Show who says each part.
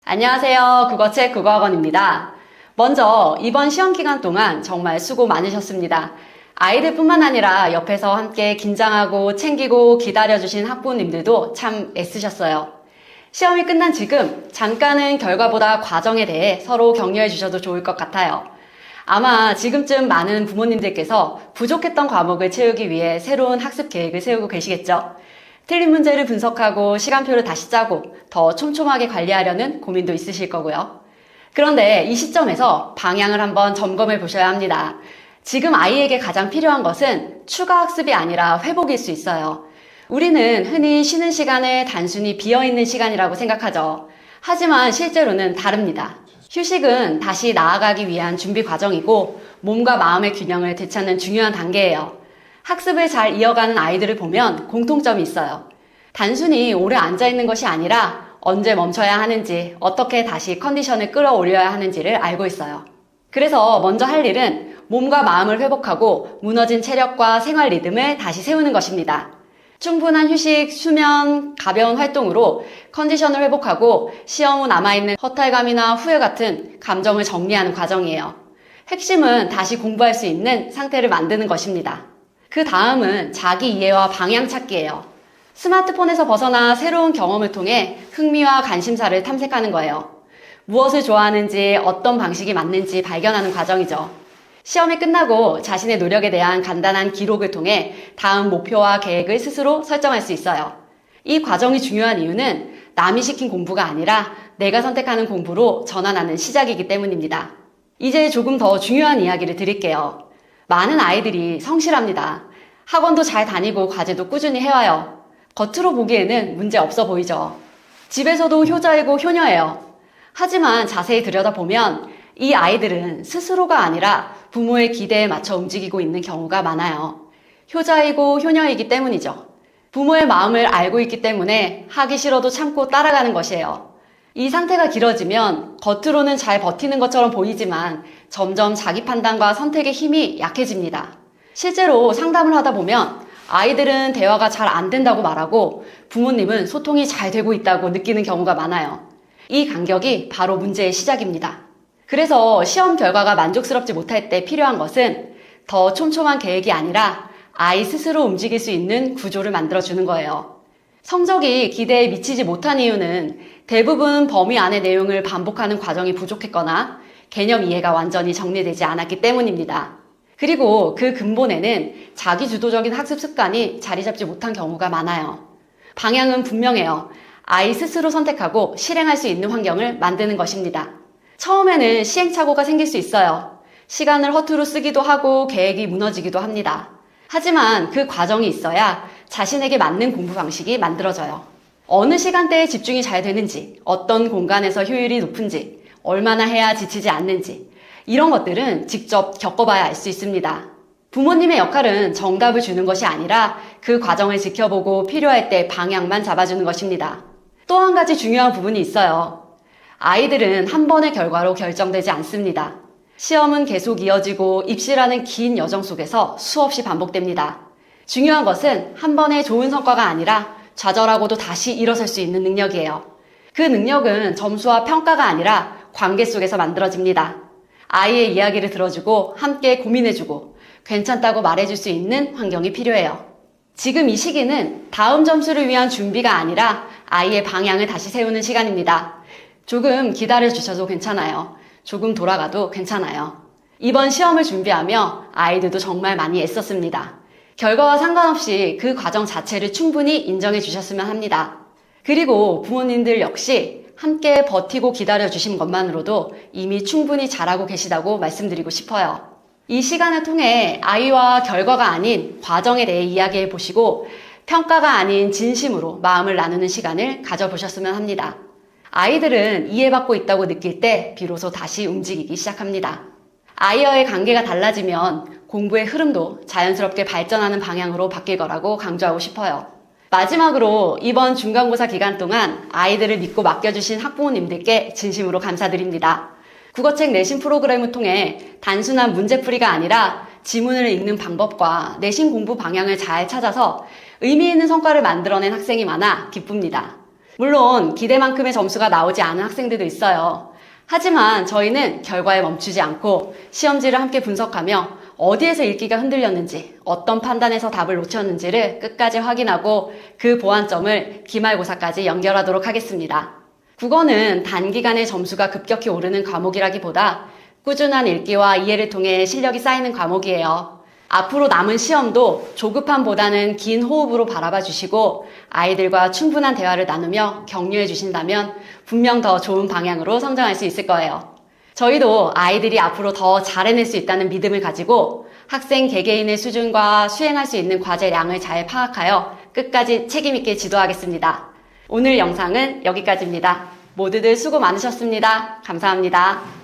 Speaker 1: 안녕하세요. 국어책 국어학원입니다. 먼저 이번 시험 기간 동안 정말 수고 많으셨습니다. 아이들뿐만 아니라 옆에서 함께 긴장하고 챙기고 기다려주신 학부모님들도 참 애쓰셨어요. 시험이 끝난 지금 잠깐은 결과보다 과정에 대해 서로 격려해 주셔도 좋을 것 같아요. 아마 지금쯤 많은 부모님들께서 부족했던 과목을 채우기 위해 새로운 학습 계획을 세우고 계시겠죠? 틀린 문제를 분석하고 시간표를 다시 짜고 더 촘촘하게 관리하려는 고민도 있으실 거고요. 그런데 이 시점에서 방향을 한번 점검해 보셔야 합니다. 지금 아이에게 가장 필요한 것은 추가 학습이 아니라 회복일 수 있어요. 우리는 흔히 쉬는 시간을 단순히 비어있는 시간이라고 생각하죠. 하지만 실제로는 다릅니다. 휴식은 다시 나아가기 위한 준비 과정이고 몸과 마음의 균형을 되찾는 중요한 단계예요. 학습을 잘 이어가는 아이들을 보면 공통점이 있어요. 단순히 오래 앉아있는 것이 아니라 언제 멈춰야 하는지, 어떻게 다시 컨디션을 끌어올려야 하는지를 알고 있어요. 그래서 먼저 할 일은 몸과 마음을 회복하고 무너진 체력과 생활 리듬을 다시 세우는 것입니다. 충분한 휴식, 수면, 가벼운 활동으로 컨디션을 회복하고 시험 후 남아있는 허탈감이나 후회 같은 감정을 정리하는 과정이에요. 핵심은 다시 공부할 수 있는 상태를 만드는 것입니다. 그 다음은 자기 이해와 방향 찾기예요. 스마트폰에서 벗어나 새로운 경험을 통해 흥미와 관심사를 탐색하는 거예요. 무엇을 좋아하는지, 어떤 방식이 맞는지 발견하는 과정이죠. 시험이 끝나고 자신의 노력에 대한 간단한 기록을 통해 다음 목표와 계획을 스스로 설정할 수 있어요. 이 과정이 중요한 이유는 남이 시킨 공부가 아니라 내가 선택하는 공부로 전환하는 시작이기 때문입니다. 이제 조금 더 중요한 이야기를 드릴게요. 많은 아이들이 성실합니다. 학원도 잘 다니고 과제도 꾸준히 해와요. 겉으로 보기에는 문제 없어 보이죠. 집에서도 효자이고 효녀예요. 하지만 자세히 들여다보면 이 아이들은 스스로가 아니라 부모의 기대에 맞춰 움직이고 있는 경우가 많아요. 효자이고 효녀이기 때문이죠. 부모의 마음을 알고 있기 때문에 하기 싫어도 참고 따라가는 것이에요. 이 상태가 길어지면 겉으로는 잘 버티는 것처럼 보이지만 점점 자기 판단과 선택의 힘이 약해집니다. 실제로 상담을 하다 보면 아이들은 대화가 잘 안 된다고 말하고 부모님은 소통이 잘 되고 있다고 느끼는 경우가 많아요. 이 간격이 바로 문제의 시작입니다. 그래서 시험 결과가 만족스럽지 못할 때 필요한 것은 더 촘촘한 계획이 아니라 아이 스스로 움직일 수 있는 구조를 만들어주는 거예요. 성적이 기대에 미치지 못한 이유는 대부분 범위 안의 내용을 반복하는 과정이 부족했거나 개념 이해가 완전히 정리되지 않았기 때문입니다. 그리고 그 근본에는 자기주도적인 학습 습관이 자리 잡지 못한 경우가 많아요. 방향은 분명해요. 아이 스스로 선택하고 실행할 수 있는 환경을 만드는 것입니다. 처음에는 시행착오가 생길 수 있어요. 시간을 허투루 쓰기도 하고 계획이 무너지기도 합니다. 하지만 그 과정이 있어야 자신에게 맞는 공부 방식이 만들어져요. 어느 시간대에 집중이 잘 되는지, 어떤 공간에서 효율이 높은지, 얼마나 해야 지치지 않는지 이런 것들은 직접 겪어봐야 알 수 있습니다. 부모님의 역할은 정답을 주는 것이 아니라 그 과정을 지켜보고 필요할 때 방향만 잡아주는 것입니다. 또 한 가지 중요한 부분이 있어요. 아이들은 한 번의 결과로 결정되지 않습니다. 시험은 계속 이어지고 입시라는 긴 여정 속에서 수없이 반복됩니다. 중요한 것은 한 번의 좋은 성과가 아니라 좌절하고도 다시 일어설 수 있는 능력이에요. 그 능력은 점수와 평가가 아니라 관계 속에서 만들어집니다. 아이의 이야기를 들어주고 함께 고민해주고 괜찮다고 말해줄 수 있는 환경이 필요해요. 지금 이 시기는 다음 점수를 위한 준비가 아니라 아이의 방향을 다시 세우는 시간입니다. 조금 기다려주셔도 괜찮아요. 조금 돌아가도 괜찮아요. 이번 시험을 준비하며 아이들도 정말 많이 애썼습니다. 결과와 상관없이 그 과정 자체를 충분히 인정해 주셨으면 합니다. 그리고 부모님들 역시 함께 버티고 기다려주신 것만으로도 이미 충분히 잘하고 계시다고 말씀드리고 싶어요. 이 시간을 통해 아이와 결과가 아닌 과정에 대해 이야기해 보시고 평가가 아닌 진심으로 마음을 나누는 시간을 가져보셨으면 합니다. 아이들은 이해받고 있다고 느낄 때 비로소 다시 움직이기 시작합니다. 아이와의 관계가 달라지면 공부의 흐름도 자연스럽게 발전하는 방향으로 바뀔 거라고 강조하고 싶어요. 마지막으로 이번 중간고사 기간 동안 아이들을 믿고 맡겨주신 학부모님들께 진심으로 감사드립니다. 국어책 내신 프로그램을 통해 단순한 문제풀이가 아니라 지문을 읽는 방법과 내신 공부 방향을 잘 찾아서 의미 있는 성과를 만들어낸 학생이 많아 기쁩니다. 물론 기대만큼의 점수가 나오지 않은 학생들도 있어요. 하지만 저희는 결과에 멈추지 않고 시험지를 함께 분석하며 어디에서 읽기가 흔들렸는지, 어떤 판단에서 답을 놓쳤는지를 끝까지 확인하고 그 보완점을 기말고사까지 연결하도록 하겠습니다. 국어는 단기간에 점수가 급격히 오르는 과목이라기보다 꾸준한 읽기와 이해를 통해 실력이 쌓이는 과목이에요. 앞으로 남은 시험도 조급함보다는 긴 호흡으로 바라봐 주시고 아이들과 충분한 대화를 나누며 격려해 주신다면 분명 더 좋은 방향으로 성장할 수 있을 거예요. 저희도 아이들이 앞으로 더 잘해낼 수 있다는 믿음을 가지고 학생 개개인의 수준과 수행할 수 있는 과제량을 잘 파악하여 끝까지 책임 있게 지도하겠습니다. 오늘 영상은 여기까지입니다. 모두들 수고 많으셨습니다. 감사합니다.